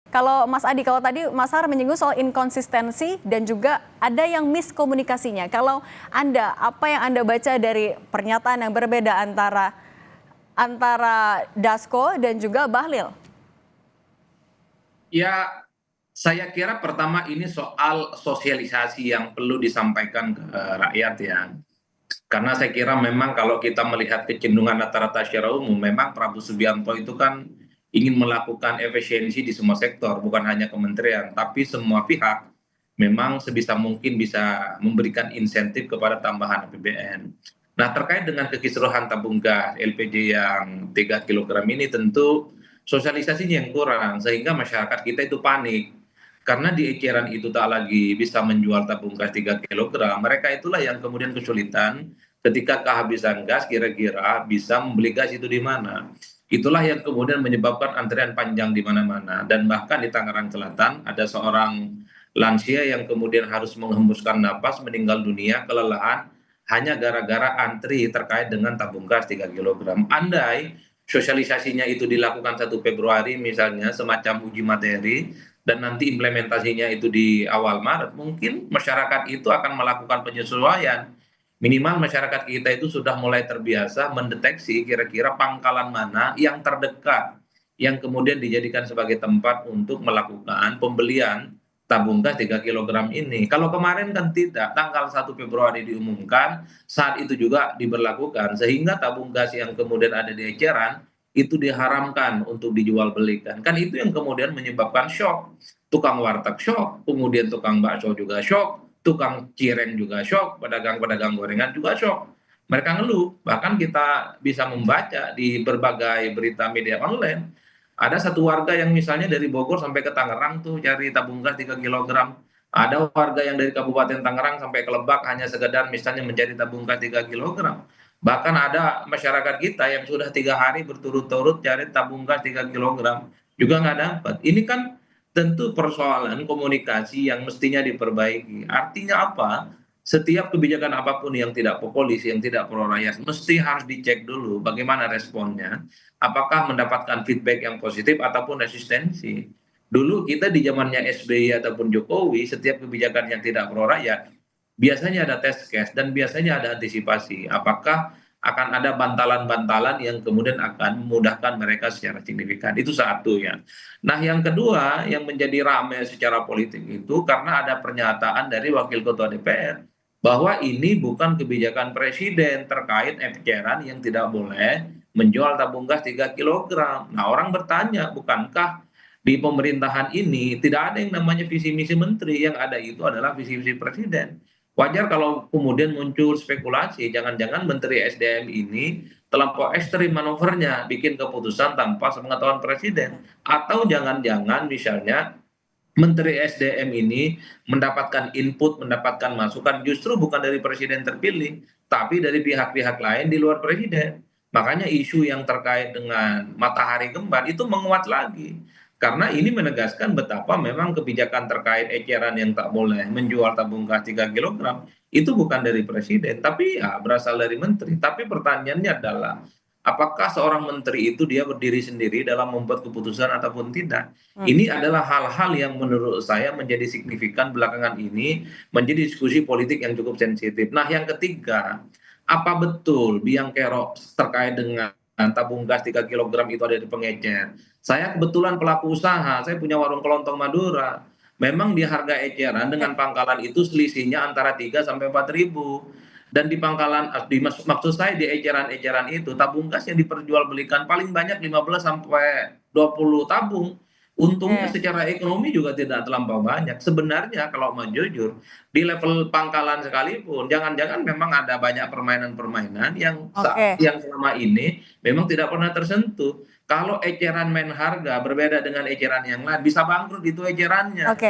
Kalau Mas Adi, kalau tadi Mas Har menyinggung soal inkonsistensi dan juga ada yang miskomunikasinya. Kalau Anda, apa yang Anda baca dari pernyataan yang berbeda antara Dasko dan juga Bahlil? Ya, saya kira pertama ini soal sosialisasi yang perlu disampaikan ke rakyat ya. Karena saya kira memang kalau kita melihat kecenderungan rata-rata secara umum, memang Prabowo Subianto itu kan ingin melakukan efisiensi di semua sektor, bukan hanya kementerian, tapi semua pihak memang sebisa mungkin bisa memberikan insentif kepada tambahan APBN. Nah, terkait dengan kekisruhan tabung gas LPG yang 3 kilogram ini tentu sosialisasinya yang kurang, sehingga masyarakat kita itu panik. Karena di eceran itu tak lagi bisa menjual tabung gas 3 kilogram, mereka itulah yang kemudian kesulitan ketika kehabisan gas kira-kira bisa membeli gas itu di mana. Itulah yang kemudian menyebabkan antrian panjang di mana-mana. Dan bahkan di Tangerang Selatan ada seorang lansia yang kemudian harus menghembuskan napas meninggal dunia kelelahan hanya gara-gara antri terkait dengan tabung gas 3 kilogram. Andai sosialisasinya itu dilakukan 1 Februari misalnya semacam uji materi dan nanti implementasinya itu di awal Maret, mungkin masyarakat itu akan melakukan penyesuaian. Minimal masyarakat kita itu sudah mulai terbiasa mendeteksi kira-kira pangkalan mana yang terdekat yang kemudian dijadikan sebagai tempat untuk melakukan pembelian tabung gas 3 kilogram ini. Kalau kemarin kan tidak, tanggal 1 Februari diumumkan, saat itu juga diberlakukan sehingga tabung gas yang kemudian ada di eceran itu diharamkan untuk dijual belikan. Kan itu yang kemudian menyebabkan shock. Tukang warteg shock, kemudian tukang bakso juga shock, tukang cireng juga shock, pedagang-pedagang gorengan juga shock. Mereka ngeluh, bahkan kita bisa membaca di berbagai berita media online. Ada satu warga yang misalnya dari Bogor sampai ke Tangerang tuh cari tabung gas 3 kilogram. Ada warga yang dari Kabupaten Tangerang sampai ke Lebak hanya sekedar misalnya mencari tabung gas 3 kilogram. Bahkan ada masyarakat kita yang sudah 3 hari berturut-turut cari tabung gas 3 kilogram juga nggak dapat. Ini kan tentu persoalan komunikasi yang mestinya diperbaiki. Artinya apa? Setiap kebijakan apapun yang tidak populis, yang tidak pro rakyat, mesti harus dicek dulu bagaimana responnya. Apakah mendapatkan feedback yang positif ataupun resistensi. Dulu kita di zamannya SBY ataupun Jokowi, setiap kebijakan yang tidak pro rakyat, biasanya ada test case dan biasanya ada antisipasi. Apakah akan ada bantalan-bantalan yang kemudian akan memudahkan mereka secara signifikan. Itu satu ya. Nah, yang kedua yang menjadi ramai secara politik itu karena ada pernyataan dari Wakil Ketua DPR bahwa ini bukan kebijakan presiden terkait eceran yang tidak boleh menjual tabung gas 3 kilogram. Nah, orang bertanya, bukankah di pemerintahan ini tidak ada yang namanya visi misi menteri, yang ada itu adalah visi misi presiden. Wajar kalau kemudian muncul spekulasi, jangan-jangan Menteri SDM ini terlampau ekstrim manuvernya, bikin keputusan tanpa sepengetahuan presiden. Atau jangan-jangan misalnya Menteri SDM ini mendapatkan input, mendapatkan masukan justru bukan dari presiden terpilih, tapi dari pihak-pihak lain di luar presiden. Makanya isu yang terkait dengan matahari kembar itu menguat lagi. Karena ini menegaskan betapa memang kebijakan terkait eceran yang tak boleh menjual tabung gas 3 kilogram itu bukan dari presiden, tapi ya berasal dari menteri. Tapi pertanyaannya adalah, apakah seorang menteri itu dia berdiri sendiri dalam membuat keputusan ataupun tidak? Ini adalah hal-hal yang menurut saya menjadi signifikan belakangan ini menjadi diskusi politik yang cukup sensitif. Nah, yang ketiga, apa betul biang kerok terkait dengan tabung gas 3 kilogram itu ada di pengecer? Saya kebetulan pelaku usaha, saya punya warung kelontong Madura. Memang di harga eceran Oke, dengan pangkalan itu selisihnya antara 3 sampai 4 ribu. Dan di pangkalan, maksud saya di eceran-eceran itu, tabung gas yang diperjualbelikan paling banyak 15 sampai 20 tabung. Untungnya oke, secara ekonomi juga tidak terlampau banyak. Sebenarnya kalau mau jujur, di level pangkalan sekalipun, jangan-jangan memang ada banyak permainan-permainan oke. yang selama ini memang tidak pernah tersentuh. Kalau eceran main harga berbeda dengan eceran yang lain, bisa bangkrut itu ecerannya. Oke.